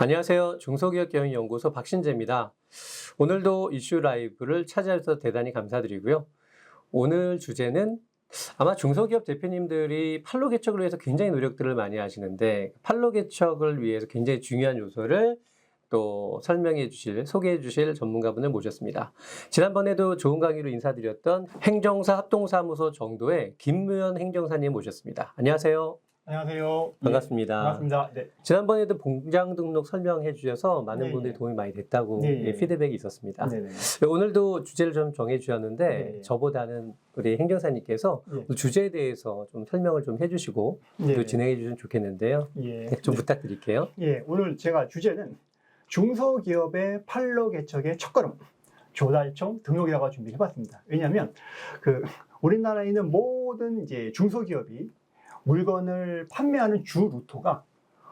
안녕하세요. 중소기업경영연구소 박신재입니다. 오늘도 이슈 라이브를 찾아주셔서 대단히 감사드리고요. 오늘 주제는 아마 중소기업 대표님들이 판로 개척을 위해서 굉장히 노력들을 많이 하시는데 판로 개척을 위해서 굉장히 중요한 요소를 또 설명해 주실, 소개해 주실 전문가분을 모셨습니다. 지난번에도 좋은 강의로 인사드렸던 행정사 합동사무소 정도의 김무현 행정사님 모셨습니다. 안녕하세요. 안녕하세요. 반갑습니다. 반갑습니다. 네. 지난번에도 공장 등록 설명해 주셔서 많은 네, 분들이 네. 도움이 많이 됐다고 네, 피드백이 있었습니다. 네네. 오늘도 주제를 좀 정해 주셨는데 네. 저보다는 우리 행정사님께서 예. 주제에 대해서 좀 설명을 좀 해주시고 네. 또 진행해 주시면 좋겠는데요. 예. 좀 부탁드릴게요. 예. 오늘 제가 주제는 중소기업의 판로 개척의 첫걸음, 조달청 등록이라고 준비해봤습니다. 왜냐하면 우리나라에 있는 모든 이제 중소기업이 물건을 판매하는 주 루트가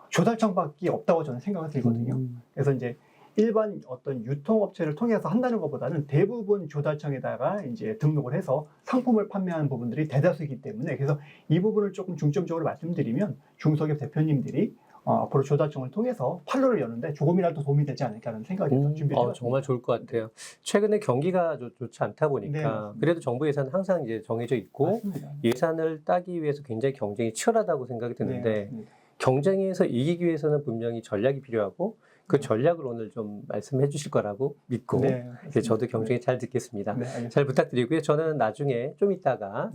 조달청밖에 없다고 저는 생각을 들거든요. 그래서 이제 일반 어떤 유통업체를 통해서 한다는 것보다는 대부분 조달청에다가 이제 등록을 해서 상품을 판매하는 부분들이 대다수이기 때문에 그래서 이 부분을 조금 중점적으로 말씀드리면 중소기업 대표님들이 앞으로 조달청을 통해서 판로를 여는데 조금이라도 도움이 되지 않을까라는 생각이 준비되었습니다. 정말 좋을 것 같아요. 최근에 경기가 좋지 않다 보니까 네, 그래도 정부 예산은 항상 이제 정해져 있고 맞습니다. 예산을 따기 위해서 굉장히 경쟁이 치열하다고 생각이 드는데 네, 맞습니다. 경쟁에서 이기기 위해서는 분명히 전략이 필요하고 그 전략을 오늘 좀 말씀해 주실 거라고 믿고 네, 저도 경쟁에 잘 듣겠습니다. 네, 알겠습니다. 잘 부탁드리고요. 저는 나중에 좀 이따가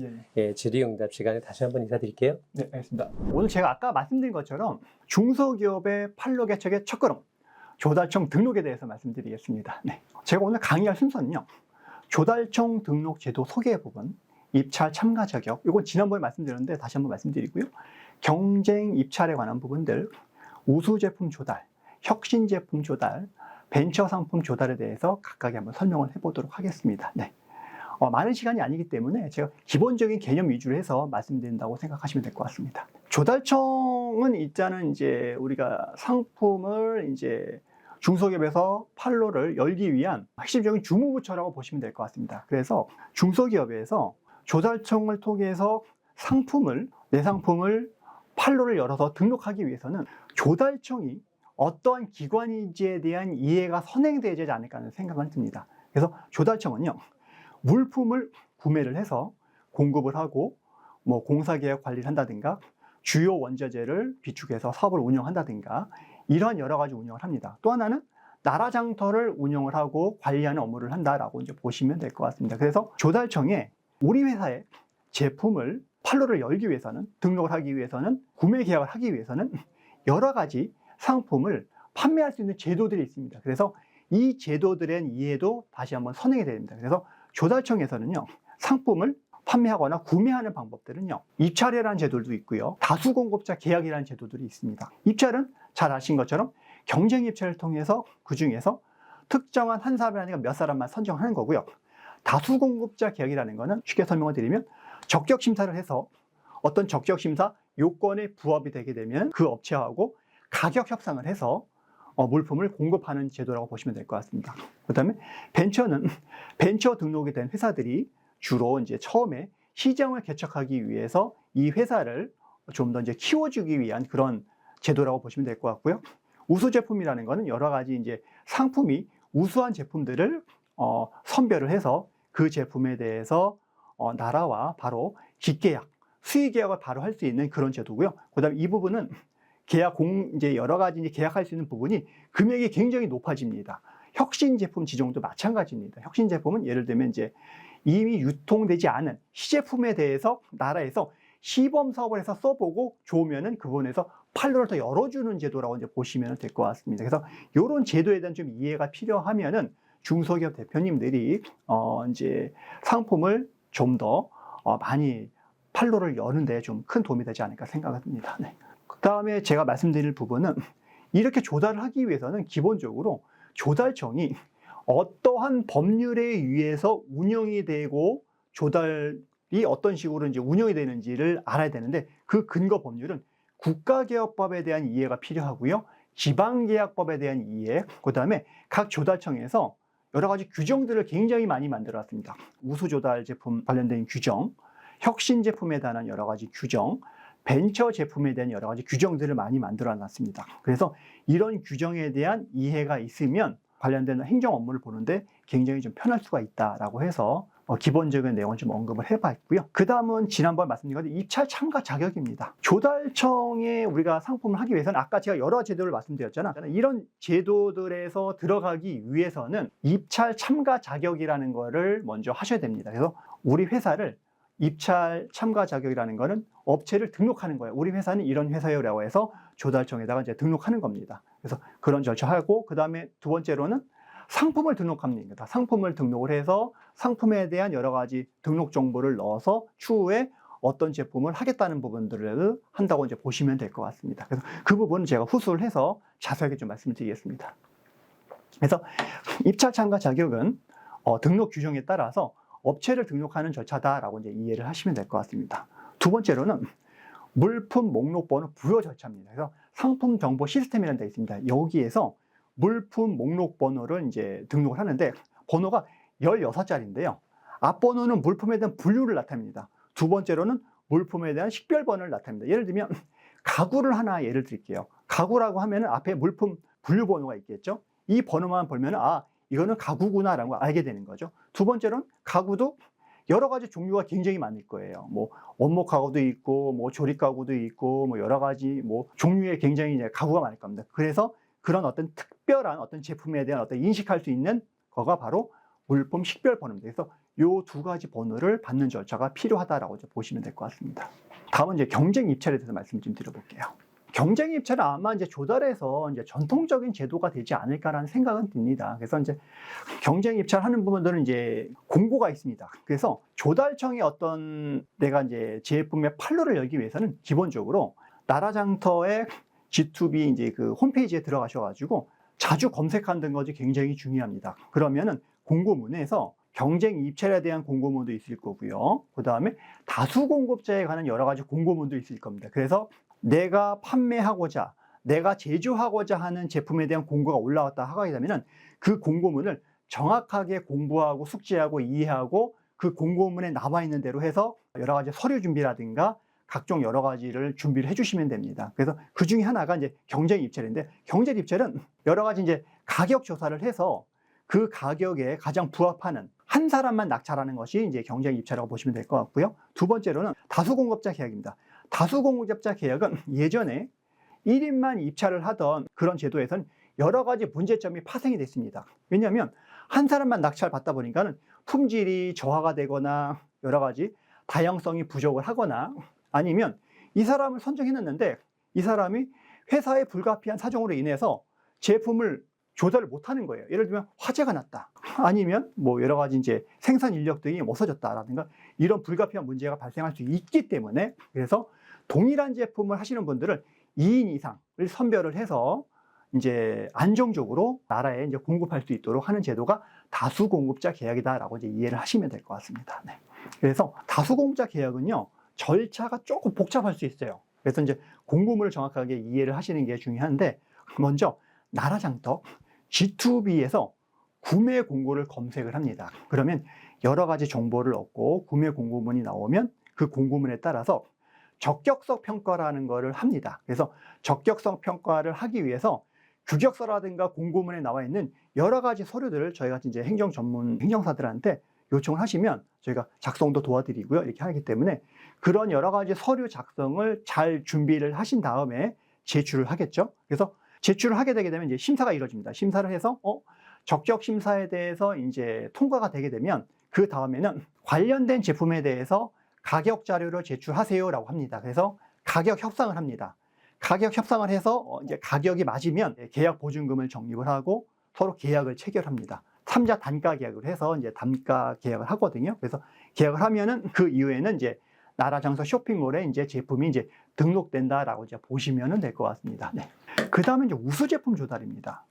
질의응답 시간에 다시 한번 인사드릴게요. 네, 알겠습니다. 오늘 제가 아까 말씀드린 것처럼 중소기업의 판로 개척의 첫걸음, 조달청 등록에 대해서 말씀드리겠습니다. 네. 제가 오늘 강의할 순서는요. 조달청 등록 제도 소개 부분, 입찰 참가 자격, 이건 지난번에 말씀드렸는데 다시 한번 말씀드리고요. 경쟁 입찰에 관한 부분들, 우수 제품 조달, 혁신 제품 조달, 벤처 상품 조달에 대해서 각각에 한번 설명을 해보도록 하겠습니다. 네. 많은 시간이 아니기 때문에 제가 기본적인 개념 위주로 해서 말씀드린다고 생각하시면 될 것 같습니다. 조달청은 일단은 이제 우리가 상품을 이제 중소기업에서 판로를 열기 위한 핵심적인 주무부처라고 보시면 될 것 같습니다. 그래서 중소기업에서 조달청을 통해서 내 상품을 판로를 열어서 등록하기 위해서는 조달청이 어떠한 기관인지에 대한 이해가 선행되지 않을까 하는 생각을 듭니다. 그래서 조달청은요, 물품을 구매를 해서 공급을 하고 공사계약 관리를 한다든가 주요 원자재를 비축해서 사업을 운영한다든가 이러한 여러 가지 운영을 합니다. 또 하나는 나라 장터를 운영을 하고 관리하는 업무를 한다라고 이제 보시면 될 것 같습니다. 그래서 조달청에 우리 회사의 제품을 판로를 열기 위해서는, 등록을 하기 위해서는, 구매 계약을 하기 위해서는 여러 가지 상품을 판매할 수 있는 제도들이 있습니다. 그래서 이 제도들의 이해도 다시 한번 선행이 됩니다. 그래서 조달청에서는요, 상품을 판매하거나 구매하는 방법들은요, 입찰이라는 제도도 있고요, 다수공급자 계약이라는 제도들이 있습니다. 입찰은 잘 아신 것처럼 경쟁 입찰을 통해서 그 중에서 특정한 한 사람이 아니라 몇 사람만 선정하는 거고요. 다수공급자 계약이라는 거는 쉽게 설명을 드리면 적격심사를 해서 어떤 적격심사 요건에 부합이 되게 되면 그 업체하고 가격 협상을 해서 물품을 공급하는 제도라고 보시면 될 것 같습니다. 그 다음에 벤처는 벤처 등록이 된 회사들이 주로 이제 처음에 시장을 개척하기 위해서 이 회사를 좀 더 이제 키워주기 위한 그런 제도라고 보시면 될 것 같고요. 우수 제품이라는 거는 여러 가지 이제 상품이 우수한 제품들을 선별을 해서 그 제품에 대해서 나라와 바로 직계약, 수의계약을 바로 할 수 있는 그런 제도고요. 그 다음에 이 부분은 이제 여러 가지 이제 계약할 수 있는 부분이 금액이 굉장히 높아집니다. 혁신 제품 지정도 마찬가지입니다. 혁신 제품은 예를 들면 이제 이미 유통되지 않은 시제품에 대해서 나라에서 시범 사업을 해서 써보고 좋으면은 그 부분에서 판로를 더 열어주는 제도라고 이제 보시면 될 것 같습니다. 그래서 이런 제도에 대한 좀 이해가 필요하면은 중소기업 대표님들이 이제 상품을 좀 더 많이 판로를 여는데 좀 큰 도움이 되지 않을까 생각합니다. 네. 그 다음에 제가 말씀드릴 부분은 이렇게 조달을 하기 위해서는 기본적으로 조달청이 어떠한 법률에 의해서 운영이 되고 조달이 어떤 식으로 이제 운영이 되는지를 알아야 되는데 그 근거 법률은 국가개혁법에 대한 이해가 필요하고요. 지방계약법에 대한 이해, 그 다음에 각 조달청에서 여러 가지 규정들을 굉장히 많이 만들어 왔습니다. 우수조달 제품 관련된 규정, 혁신 제품에 관한 여러 가지 규정, 벤처 제품에 대한 여러 가지 규정들을 많이 만들어 놨습니다. 그래서 이런 규정에 대한 이해가 있으면 관련된 행정 업무를 보는데 굉장히 좀 편할 수가 있다라고 해서 기본적인 내용을 좀 언급을 해봤고요. 그 다음은 지난번 말씀드린 것처럼 입찰 참가 자격입니다. 조달청에 우리가 상품을 하기 위해서는 아까 제가 여러 제도를 말씀드렸잖아요. 이런 제도들에서 들어가기 위해서는 입찰 참가 자격이라는 거를 먼저 하셔야 됩니다. 그래서 우리 회사를 입찰 참가 자격이라는 거는 업체를 등록하는 거예요. 우리 회사는 이런 회사요라고 해서 조달청에다가 이제 등록하는 겁니다. 그래서 그런 절차하고, 그 다음에 두 번째로는 상품을 등록합니다. 상품을 등록을 해서 상품에 대한 여러 가지 등록 정보를 넣어서 추후에 어떤 제품을 하겠다는 부분들을 한다고 이제 보시면 될 것 같습니다. 그래서 그 부분은 제가 후수를 해서 자세하게 좀 말씀을 드리겠습니다. 그래서 입찰 참가 자격은 등록 규정에 따라서 업체를 등록하는 절차다라고 이제 이해를 하시면 될 것 같습니다. 두 번째로는 물품 목록 번호 부여 절차입니다. 그래서 상품 정보 시스템이라는 데 있습니다. 여기에서 물품 목록 번호를 이제 등록을 하는데 번호가 16자리인데요. 앞번호는 물품에 대한 분류를 나타냅니다. 두 번째로는 물품에 대한 식별 번호를 나타냅니다. 예를 들면 가구를 하나 예를 드릴게요. 가구라고 하면 앞에 물품 분류 번호가 있겠죠. 이 번호만 보면 이거는 가구구나라는 걸 알게 되는 거죠. 두 번째로는 가구도 여러 가지 종류가 굉장히 많을 거예요. 뭐 원목 가구도 있고, 뭐 조립 가구도 있고, 뭐 여러 가지 뭐 종류의 굉장히 이제 가구가 많을 겁니다. 그래서 그런 어떤 특별한 어떤 제품에 대한 어떤 인식할 수 있는 거가 바로 물품 식별 번호입니다. 그래서 요 두 가지 번호를 받는 절차가 필요하다라고 보시면 될 것 같습니다. 다음은 이제 경쟁 입찰에 대해서 말씀 좀 드려볼게요. 경쟁 입찰은 아마 이제 조달에서 이제 전통적인 제도가 되지 않을까라는 생각은 듭니다. 그래서 이제 경쟁 입찰하는 부분들은 이제 공고가 있습니다. 그래서 조달청의 어떤 내가 이제 제품의 판로를 열기 위해서는 기본적으로 나라장터의 G2B 이제 그 홈페이지에 들어가셔가지고 자주 검색하는 것이 굉장히 중요합니다. 그러면은 공고문에서 경쟁 입찰에 대한 공고문도 있을 거고요. 그 다음에 다수 공급자에 관한 여러 가지 공고문도 있을 겁니다. 그래서 내가 판매하고자, 내가 제조하고자 하는 제품에 대한 공고가 올라왔다 하게 되면은 그 공고문을 정확하게 공부하고 숙지하고 이해하고 그 공고문에 나와 있는 대로 해서 여러 가지 서류 준비라든가 각종 여러 가지를 준비를 해주시면 됩니다. 그래서 그 중에 하나가 이제 경쟁 입찰인데, 경쟁 입찰은 여러 가지 이제 가격 조사를 해서 그 가격에 가장 부합하는 한 사람만 낙찰하는 것이 이제 경쟁 입찰이라고 보시면 될 것 같고요. 두 번째로는 다수 공급자 계약입니다. 다수 공급자 계약은 예전에 1인만 입찰을 하던 그런 제도에서는 여러 가지 문제점이 파생이 됐습니다. 왜냐하면 한 사람만 낙찰 받다 보니까는 품질이 저하가 되거나 여러 가지 다양성이 부족을 하거나, 아니면 이 사람을 선정해놨는데 이 사람이 회사의 불가피한 사정으로 인해서 제품을 조달을 못하는 거예요. 예를 들면 화재가 났다, 아니면 뭐 여러 가지 이제 생산 인력 등이 없어졌다라든가 이런 불가피한 문제가 발생할 수 있기 때문에, 그래서 동일한 제품을 하시는 분들을 2인 이상을 선별을 해서 이제 안정적으로 나라에 이제 공급할 수 있도록 하는 제도가 다수 공급자 계약이다라고 이제 이해를 하시면 될 것 같습니다. 네. 그래서 다수 공급자 계약은요, 절차가 조금 복잡할 수 있어요. 그래서 이제 공고문을 정확하게 이해를 하시는 게 중요한데, 먼저 나라장터 G2B에서 구매 공고를 검색을 합니다. 그러면 여러 가지 정보를 얻고 구매 공고문이 나오면 그 공고문에 따라서 적격성 평가라는 거를 합니다. 그래서 적격성 평가를 하기 위해서 규격서라든가 공고문에 나와 있는 여러 가지 서류들을 저희가 이제 행정 전문 행정사들한테 요청을 하시면 저희가 작성도 도와드리고요. 이렇게 하기 때문에 그런 여러 가지 서류 작성을 잘 준비를 하신 다음에 제출을 하겠죠. 그래서 제출을 하게 되게 되면 이제 심사가 이루어집니다. 심사를 해서 적격 심사에 대해서 이제 통과가 되게 되면 그 다음에는 관련된 제품에 대해서 가격 자료를 제출하세요라고 합니다. 그래서 가격 협상을 합니다. 가격 협상을 해서 이제 가격이 맞으면 계약 보증금을 적립을 하고 서로 계약을 체결합니다. 3자 단가 계약을 해서 이제 단가 계약을 하거든요. 그래서 계약을 하면은 그 이후에는 이제 나라장터 쇼핑몰에 이제 제품이 이제 등록된다라고 이제 보시면 될 것 같습니다. 네. 그 다음에 이제 우수제품 조달입니다.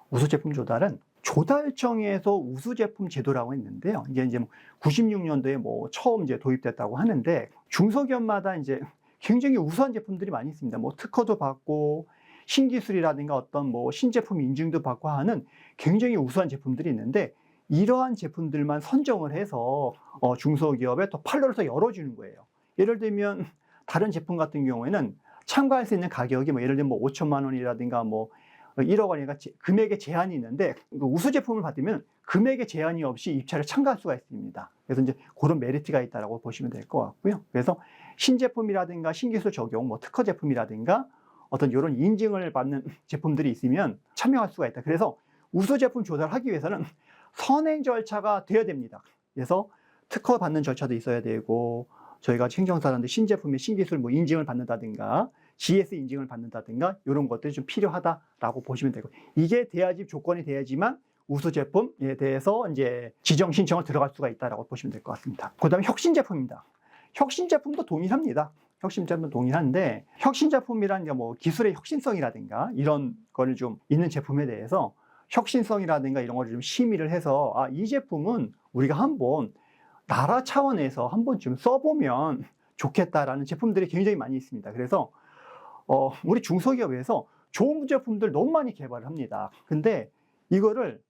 우수제품 조달은 조달청에서 우수제품 제도라고 했는데요. 이게 이제 96년도에 뭐 처음 이제 도입됐다고 하는데, 중소기업마다 이제 굉장히 우수한 제품들이 많이 있습니다. 뭐 특허도 받고 신기술이라든가 어떤 뭐 신제품 인증도 받고 하는 굉장히 우수한 제품들이 있는데, 이러한 제품들만 선정을 해서 중소기업에 또 판로를 더 열어주는 거예요. 예를 들면 다른 제품 같은 경우에는 참가할 수 있는 가격이 뭐 예를 들면 뭐 5천만 원이라든가 뭐 1억 원이니까 금액의 제한이 있는데 그 우수 제품을 받으면 금액의 제한이 없이 입찰에 참가할 수가 있습니다. 그래서 이제 그런 메리트가 있다라고 보시면 될 것 같고요. 그래서 신제품이라든가 신기술 적용, 뭐 특허 제품이라든가 어떤 이런 인증을 받는 제품들이 있으면 참여할 수가 있다. 그래서 우수 제품 조사를 하기 위해서는 선행 절차가 되어야 됩니다. 그래서 특허 받는 절차도 있어야 되고 저희가 행정사라는데 신제품의 신기술 뭐 인증을 받는다든가 GS 인증을 받는다든가 이런 것들이 좀 필요하다라고 보시면 되고 이게 돼야지 조건이 돼야지만 우수 제품에 대해서 이제 지정 신청을 들어갈 수가 있다라고 보시면 될 것 같습니다. 그다음에 혁신 제품입니다. 혁신 제품도 동일합니다. 혁신 제품도 동일한데 혁신 제품이란 게 뭐 기술의 혁신성이라든가 이런 거를 좀 있는 제품에 대해서 혁신성이라든가 이런 거를 좀 심의를 해서 이 제품은 우리가 한번 나라 차원에서 한번 좀 써보면 좋겠다라는 제품들이 굉장히 많이 있습니다. 그래서 우리 중소기업에서 좋은 제품들 너무 많이 개발을 합니다. 근데 이거를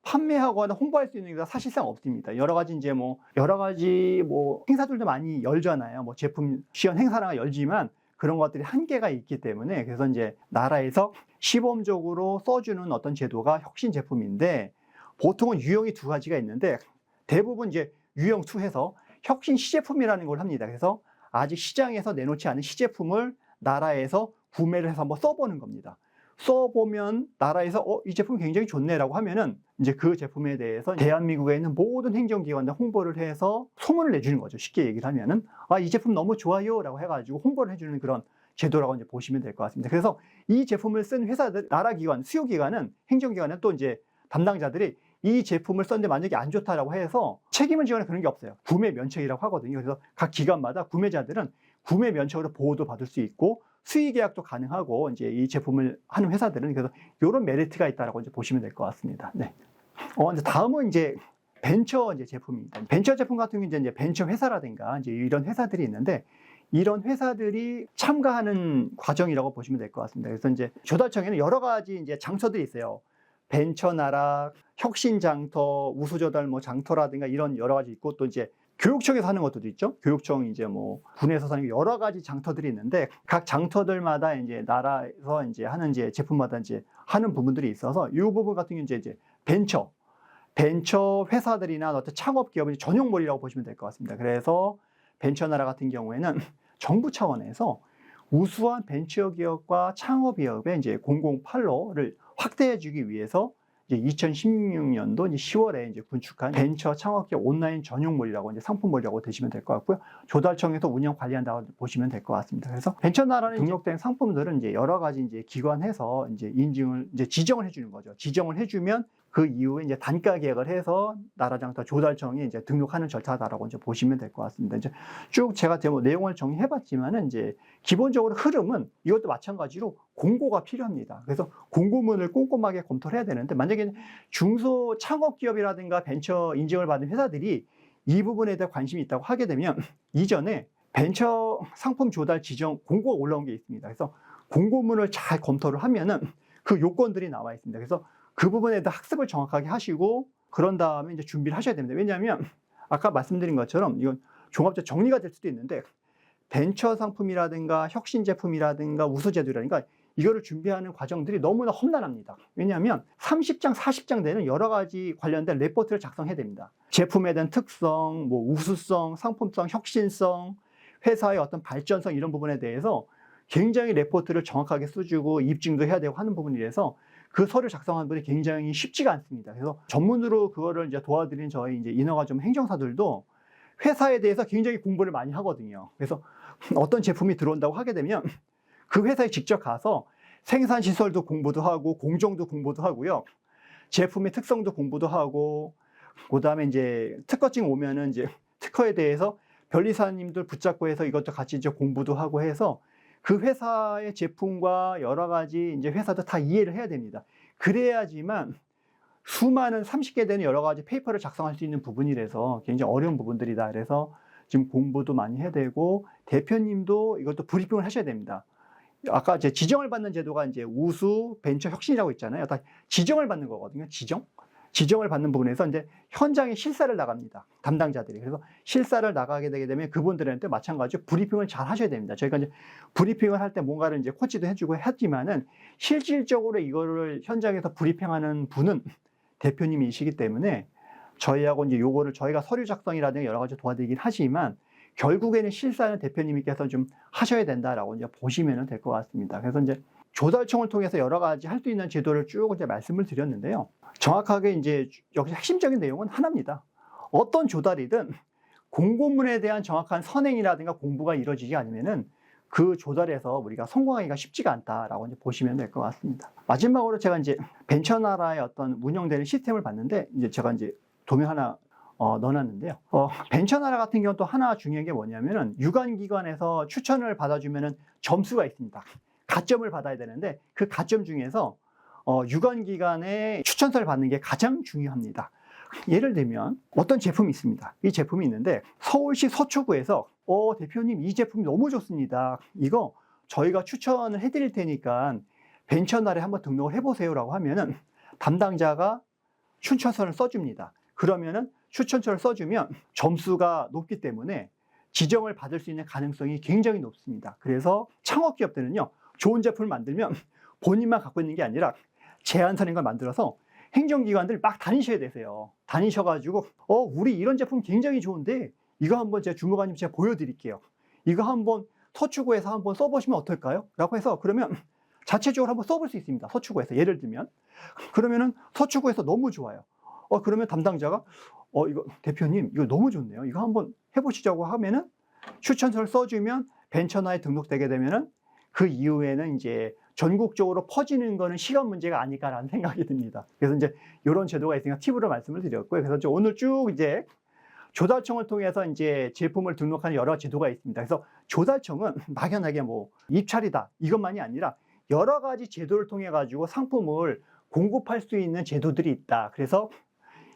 판매하거나 홍보할 수 있는 게 사실상 없습니다. 여러 가지 행사들도 많이 열잖아요. 뭐 제품 시연 행사나 열지만 그런 것들이 한계가 있기 때문에 그래서 이제 나라에서 시범적으로 써주는 어떤 제도가 혁신 제품인데 보통은 유형이 두 가지가 있는데 대부분 이제 유형 2 해서 혁신 시제품이라는 걸 합니다. 그래서 아직 시장에서 내놓지 않은 시제품을 나라에서 구매를 해서 한번 써보는 겁니다. 써보면 나라에서 이 제품 굉장히 좋네라고 하면은 이제 그 제품에 대해서 대한민국에 있는 모든 행정기관에 홍보를 해서 소문을 내주는 거죠. 쉽게 얘기를 하면은 이 제품 너무 좋아요라고 해가지고 홍보를 해주는 그런 제도라고 이제 보시면 될 것 같습니다. 그래서 이 제품을 쓴 회사들, 나라기관, 수요기관은 행정기관은 또 이제 담당자들이 이 제품을 썼는데 만약에 안 좋다라고 해서 책임을 지거나 그런 게 없어요. 구매 면책이라고 하거든요. 그래서 각 기관마다 구매자들은 구매 면책으로 보호도 받을 수 있고 수의 계약도 가능하고 이제 이 제품을 하는 회사들은 그래서 이런 메리트가 있다라고 이제 보시면 될 것 같습니다. 네. 이제 다음은 이제 벤처 이제 제품입니다. 벤처 제품 같은 경우는 이제 벤처 회사라든가 이제 이런 회사들이 있는데 이런 회사들이 참가하는 과정이라고 보시면 될 것 같습니다. 그래서 이제 조달청에는 여러 가지 이제 장터들이 있어요. 벤처 나라, 혁신 장터, 우수 조달 뭐 장터라든가 이런 여러 가지 있고 또 이제 교육청에서 하는 것도 있죠. 교육청 이제 뭐 군에서 하는 여러 가지 장터들이 있는데 각 장터들마다 이제 나라에서 이제 하는 이제 제품마다 이제 하는 부분들이 있어서 이 부분 같은 경우는 이제 벤처 회사들이나 어떤 창업 기업의 전용몰이라고 보시면 될 것 같습니다. 그래서 벤처 나라 같은 경우에는 정부 차원에서 우수한 벤처 기업과 창업 기업의 이제 008호를 확대해주기 위해서 이제 2016년도 이제 10월에 이제 구축한 벤처 창업기업 온라인 전용몰이라고 이제 상품몰이라고 되시면 될 것 같고요. 조달청에서 운영 관리한다고 보시면 될 것 같습니다. 그래서 벤처 나라는 등록된 상품들은 이제 여러 가지 이제 기관에서 이제 인증을 이제 지정을 해주는 거죠. 지정을 해주면 그 이후에 이제 단가 계약을 해서 나라장터 조달청이 이제 등록하는 절차다라고 이제 보시면 될 것 같습니다. 이제 쭉 제가 내용을 정리해봤지만은 이제 기본적으로 흐름은 이것도 마찬가지로 공고가 필요합니다. 그래서 공고문을 꼼꼼하게 검토를 해야 되는데 만약에 중소 창업 기업이라든가 벤처 인증을 받은 회사들이 이 부분에 대해 관심이 있다고 하게 되면 이전에 벤처 상품 조달 지정 공고가 올라온 게 있습니다. 그래서 공고문을 잘 검토를 하면은 그 요건들이 나와 있습니다. 그래서 그 부분에 대해 학습을 정확하게 하시고 그런 다음에 이제 준비를 하셔야 됩니다. 왜냐하면 아까 말씀드린 것처럼 이건 종합적 정리가 될 수도 있는데 벤처 상품이라든가 혁신 제품이라든가 우수 제도라든가 이거를 준비하는 과정들이 너무나 험난합니다. 왜냐하면 30장, 40장 되는 여러 가지 관련된 레포트를 작성해야 됩니다. 제품에 대한 특성, 뭐 우수성, 상품성, 혁신성, 회사의 어떤 발전성 이런 부분에 대해서 굉장히 레포트를 정확하게 써주고 입증도 해야 되고 하는 부분이라서 그 서류 작성하는 분이 굉장히 쉽지가 않습니다. 그래서 전문으로 그거를 이제 도와드리는 저희 이제 인허가점 행정사들도 회사에 대해서 굉장히 공부를 많이 하거든요. 그래서 어떤 제품이 들어온다고 하게 되면 그 회사에 직접 가서 생산 시설도 공부도 하고 공정도 공부도 하고요. 제품의 특성도 공부도 하고 그다음에 이제 특허증 오면은 이제 특허에 대해서 변리사님들 붙잡고 해서 이것도 같이 이제 공부도 하고 해서 그 회사의 제품과 여러 가지 이제 회사도 다 이해를 해야 됩니다. 그래야지만 수많은 30개 되는 여러 가지 페이퍼를 작성할 수 있는 부분이라서 굉장히 어려운 부분들이다. 그래서 지금 공부도 많이 해야 되고 대표님도 이것도 브리핑을 하셔야 됩니다. 아까 이제 지정을 받는 제도가 이제 우수, 벤처, 혁신이라고 있잖아요. 다 지정을 받는 거거든요. 지정. 지정을 받는 부분에서 이제 현장에 실사를 나갑니다. 담당자들이. 그래서 실사를 나가게 되게 되면 그분들한테 마찬가지로 브리핑을 잘 하셔야 됩니다. 저희가 이제 브리핑을 할 때 뭔가를 이제 코치도 해주고 했지만은 실질적으로 이거를 현장에서 브리핑하는 분은 대표님이시기 때문에 저희하고 이제 요거를 저희가 서류 작성이라든가 여러 가지 도와드리긴 하지만 결국에는 실사는 대표님께서 좀 하셔야 된다라고 이제 보시면 될 것 같습니다. 그래서 이제 조달청을 통해서 여러 가지 할 수 있는 제도를 쭉 이제 말씀을 드렸는데요. 정확하게 이제 여기서 핵심적인 내용은 하나입니다. 어떤 조달이든 공고문에 대한 정확한 선행이라든가 공부가 이루어지지 않으면은 그 조달에서 우리가 성공하기가 쉽지가 않다라고 이제 보시면 될 것 같습니다. 마지막으로 제가 이제 벤처나라의 어떤 운영되는 시스템을 봤는데 이제 제가 이제 도면 하나 넣어놨는데요. 벤처나라 같은 경우는 또 하나 중요한 게 뭐냐면은 유관기관에서 추천을 받아주면은 점수가 있습니다. 가점을 받아야 되는데 그 가점 중에서 유관기관의 추천서를 받는 게 가장 중요합니다. 예를 들면 어떤 제품이 있습니다. 이 제품이 있는데 서울시 서초구에서 대표님 이 제품 너무 좋습니다. 이거 저희가 추천을 해드릴 테니까 벤처날에 한번 등록을 해보세요라고 하면은 담당자가 추천서를 써줍니다. 그러면은 추천서를 써주면 점수가 높기 때문에 지정을 받을 수 있는 가능성이 굉장히 높습니다. 그래서 창업기업들은요, 좋은 제품을 만들면 본인만 갖고 있는 게 아니라 제안서인 걸 만들어서 행정기관들 막 다니셔야 되세요. 다니셔가지고 우리 이런 제품 굉장히 좋은데 이거 한번 제가 주무관님 제가 보여드릴게요. 이거 한번 서초구에서 한번 써보시면 어떨까요? 라고 해서 그러면 자체적으로 한번 써볼 수 있습니다. 서초구에서 예를 들면 그러면은 서초구에서 너무 좋아요. 그러면 담당자가 이거 대표님 이거 너무 좋네요. 이거 한번 해보시자고 하면은 추천서를 써주면 벤처나에 등록되게 되면은 그 이후에는 이제 전국적으로 퍼지는 거는 시간 문제가 아닐까라는 생각이 듭니다. 그래서 이제 이런 제도가 있으니까 팁으로 말씀을 드렸고요. 그래서 오늘 쭉 이제 조달청을 통해서 이제 제품을 등록하는 여러 제도가 있습니다. 그래서 조달청은 막연하게 뭐 입찰이다 이것만이 아니라 여러 가지 제도를 통해 가지고 상품을 공급할 수 있는 제도들이 있다. 그래서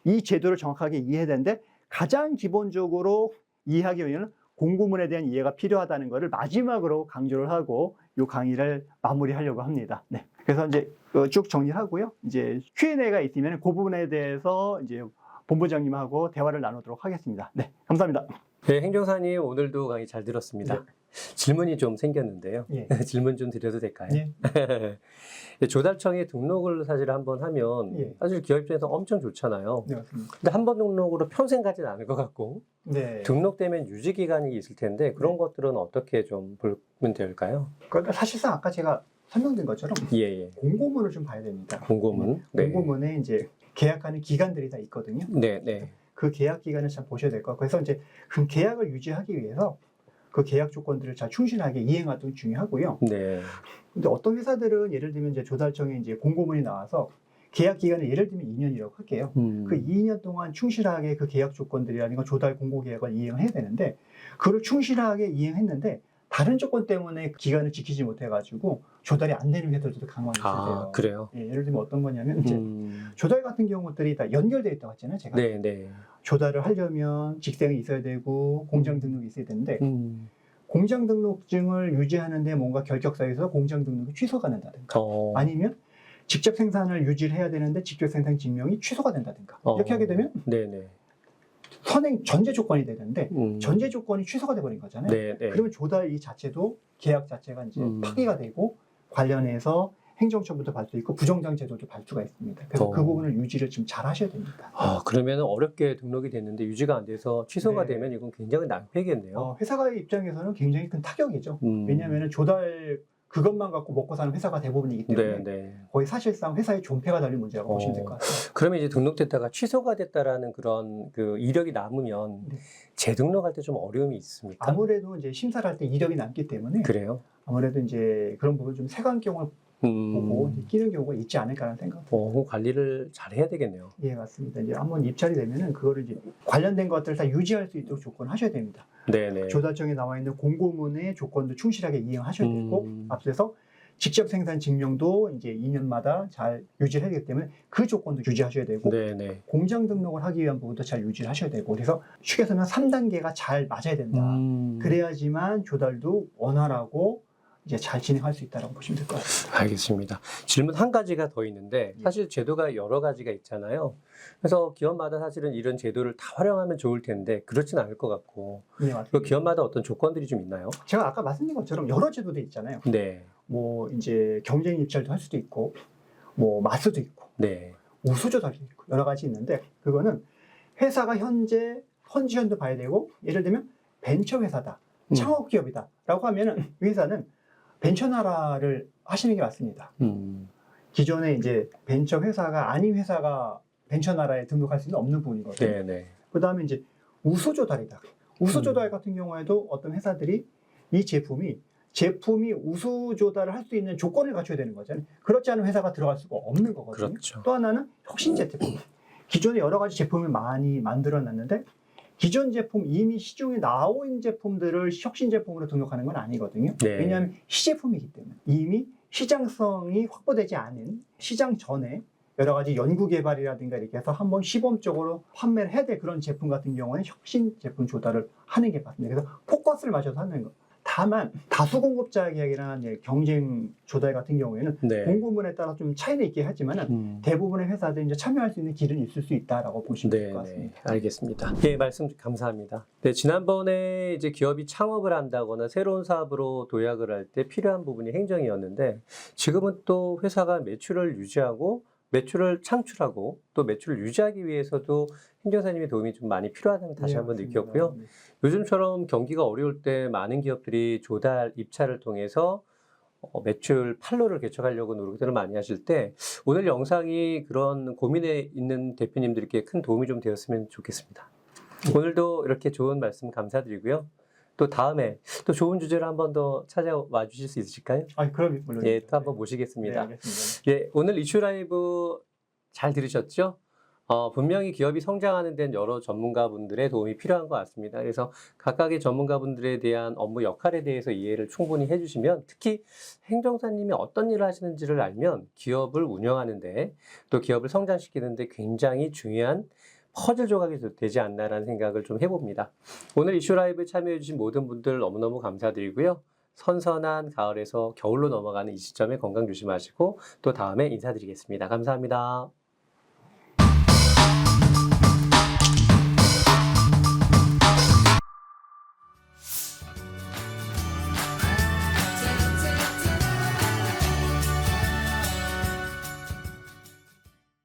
이 제도를 정확하게 이해해야 되는데 가장 기본적으로 이해하기 위해서는 공고문에 대한 이해가 필요하다는 것을 마지막으로 강조를 하고 이 강의를 마무리하려고 합니다. 네. 그래서 이제 쭉 정리를 하고요. 이제 Q&A가 있으면 그 부분에 대해서 이제 본부장님하고 대화를 나누도록 하겠습니다. 네. 감사합니다. 네, 행정사님 오늘도 강의 잘 들었습니다. 질문이 좀 생겼는데요. 예. 질문 좀 드려도 될까요? 예. 조달청에 등록을 사실 한번 하면 예. 사실 기업 입장에서 엄청 좋잖아요. 네, 맞습니다. 근데 한 번 등록으로 평생 가진 않을 것 같고 네. 등록되면 유지 기간이 있을 텐데 그런 네. 것들은 어떻게 좀 보면 될까요? 그러니까 사실상 아까 제가 설명드린 것처럼 예. 공고문을 좀 봐야 됩니다. 공고문. 네. 공고문에 이제 계약하는 기간들이 다 있거든요. 네. 그 계약 기간을 잘 보셔야 될 것 같고, 그래서 이제 그 계약을 유지하기 위해서 그 계약 조건들을 잘 충실하게 이행하는 게 중요하고요. 네. 근데 어떤 회사들은 예를 들면 이제 조달청에 이제 공고문이 나와서 계약 기간을 예를 들면 2년이라고 할게요. 그 2년 동안 충실하게 그 계약 조건들이라든가 조달 공고 계약을 이행해야 되는데, 그걸 충실하게 이행했는데 다른 조건 때문에 기간을 지키지 못해가지고 조달이 안 되는 회사들도 간혹 있으세요. 아, 그래요? 예, 예를 들면 어떤 거냐면 이제 조달 같은 경우들이 다 연결되어 있다고 했잖아요, 제가. 네. 조달을 하려면 직생이 있어야 되고 공장 등록이 있어야 되는데 공장 등록증을 유지하는데 뭔가 결격사유에서 공장 등록이 취소가 된다든가 아니면 직접 생산을 유지를 해야 되는데 직접 생산 증명이 취소가 된다든가 이렇게 하게 되면 네네. 선행 전제 조건이 되는데 전제 조건이 취소가 돼버린 거잖아요. 네. 그러면 조달 이 자체도 계약 자체가 이제 파기가 되고 관련해서 행정처분도 받을 수 있고 부정장 제도도 받을 수가 있습니다. 그래서 그 부분을 유지를 좀 잘 하셔야 됩니다. 그러면 어렵게 등록이 됐는데 유지가 안 돼서 취소가 네. 되면 이건 굉장히 낭패겠네요. 회사의 입장에서는 굉장히 큰 타격이죠. 왜냐하면 조달 그것만 갖고 먹고 사는 회사가 대부분이기 때문에 네. 거의 사실상 회사의 존폐가 달린 문제라고 보시면 될 것 같아요. 그러면 이제 등록됐다가 취소가 됐다라는 그런 그 이력이 남으면 네. 재등록할 때 좀 어려움이 있습니까? 아무래도 이제 심사를 할 때 이력이 남기 때문에 그래요? 아무래도 이제 그런 부분 좀 색안경을 보고 끼는 경우가 있지 않을까라는 생각. 그 관리를 잘 해야 되겠네요. 예, 맞습니다. 이제 한번 입찰이 되면은 그거를 이제 관련된 것들을 다 유지할 수 있도록 조건하셔야 됩니다. 네네. 조달청에 나와 있는 공고문의 조건도 충실하게 이행하셔야 되고 앞서서 직접 생산 증명도 이제 2년마다 잘 유지를 해야 되기 때문에 그 조건도 유지하셔야 되고 네네. 공장 등록을 하기 위한 부분도 잘 유지를 하셔야 되고 그래서 축에서는 3단계가 잘 맞아야 된다. 그래야지만 조달도 원활하고 이제 잘 진행할 수 있다고 보시면 될 것 같습니다. 알겠습니다. 질문 한 가지가 더 있는데 사실 제도가 여러 가지가 있잖아요. 그래서 기업마다 사실은 이런 제도를 다 활용하면 좋을 텐데 그렇진 않을 것 같고 네, 그 맞습니다. 기업마다 어떤 조건들이 좀 있나요? 제가 아까 말씀드린 것처럼 여러 제도들이 있잖아요. 네, 뭐 이제 경쟁 입찰도 할 수도 있고, 뭐 마스도 있고, 네, 우수조달도 있고 여러 가지 있는데 그거는 회사가 현재 컨디션도 봐야 되고, 예를 들면 벤처 회사다, 창업 기업이다라고 하면은 이 회사는 벤처 나라를 하시는 게 맞습니다. 기존에 이제 벤처 회사가 아닌 회사가 벤처 나라에 등록할 수는 없는 부분이거든요. 네, 네. 그 다음에 이제 우수조달이다. 우수조달 같은 경우에도 어떤 회사들이 이 제품이 우수조달을 할 수 있는 조건을 갖춰야 되는 거잖아요. 그렇지 않은 회사가 들어갈 수가 없는 거거든요. 그렇죠. 또 하나는 혁신제 제품. 기존에 여러 가지 제품을 많이 만들어 놨는데 기존 제품 이미 시중에 나온 제품들을 혁신 제품으로 등록하는 건 아니거든요. 네. 왜냐하면 시제품이기 때문에 이미 시장성이 확보되지 않은 시장 전에 여러 가지 연구 개발이라든가 이렇게 해서 한번 시범적으로 판매를 해야 될 그런 제품 같은 경우는 혁신 제품 조달을 하는 게 맞습니다. 그래서 포커스를 맞춰서 하는 거. 다만 다수 공급자 계약이나 경쟁 조달 같은 경우에는 네. 공급문에 따라 좀 차이는 있긴 하지만 대부분의 회사들이 이제 참여할 수 있는 길은 있을 수 있다라고 보시면 될 네, 것 네, 같습니다. 알겠습니다. 예, 말씀 감사합니다. 네, 지난번에 이제 기업이 창업을 한다거나 새로운 사업으로 도약을 할 때 필요한 부분이 행정이었는데 지금은 또 회사가 매출을 유지하고 매출을 창출하고 또 매출을 유지하기 위해서도 행정사님의 도움이 좀 많이 필요하다는 다시 네, 한번 맞습니다. 느꼈고요. 네. 요즘처럼 경기가 어려울 때 많은 기업들이 조달 입찰을 통해서 매출 판로를 개척하려고 노력들을 많이 하실 때 오늘 영상이 그런 고민에 있는 대표님들께 큰 도움이 좀 되었으면 좋겠습니다. 오늘도 이렇게 좋은 말씀 감사드리고요. 또 다음에 또 좋은 주제로 한 번 더 찾아와 주실 수 있으실까요? 그럼 물론. 예, 또 한번 네, 모시겠습니다. 알겠습니다. 예, 오늘 이슈 라이브 잘 들으셨죠? 분명히 기업이 성장하는 데는 여러 전문가분들의 도움이 필요한 것 같습니다. 그래서 각각의 전문가분들에 대한 업무 역할에 대해서 이해를 충분히 해주시면 특히 행정사님이 어떤 일을 하시는지를 알면 기업을 운영하는데 또 기업을 성장시키는데 굉장히 중요한 퍼즐 조각이 되지 않나라는 생각을 좀 해봅니다. 오늘 이슈 라이브 참여해주신 모든 분들 너무너무 감사드리고요. 선선한 가을에서 겨울로 넘어가는 이 시점에 건강 조심하시고 또 다음에 인사드리겠습니다. 감사합니다.